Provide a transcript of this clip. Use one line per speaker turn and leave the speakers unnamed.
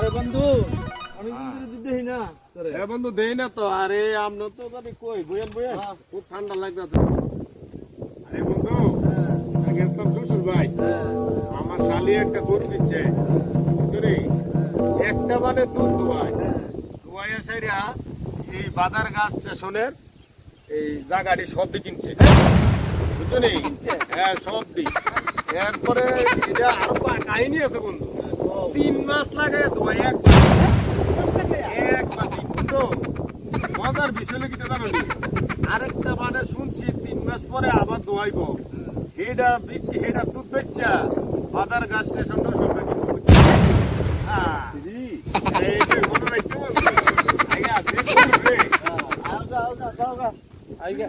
আরে বন্ধু অনেকদিন ধরে দুধ দেই না তোরে।
এ বন্ধু দেই না তো। আরে আমনো তো জানি কই বইয়েন বইয়েন খুব ঠান্ডা লাগতাছে। আরে বন্ধু আমি গেছিলাম শ্বশুর ভাই, আমার শালি একটা গরু দিচ্ছে বুঝলি, একটা মানে দুধ দোয়ায় দোয়াইয়া সাইরা এই বাজার গাছ স্টেশনের এই জায়গাটি সবটি কিনছে বুঝলি। হ্যাঁ সবটি। এরপরে এটা আরো কাহিনী আছে বন্ধু, 3 মাস লাগে দোয়াই এক বাটি বন্ধু। মজার বিষয় কি জানো নি? আরেকটা মানে শুনছি 3 মাস পরে আবার দোয়াইব। হেডা দুধ বেচা বাজার গাছ স্টেশন সবটা কিনবো। হ্যাঁ এই মনে রাখতে বন্ধু। আইয়া যে করবে
আলগা আলগা আলগা আইগা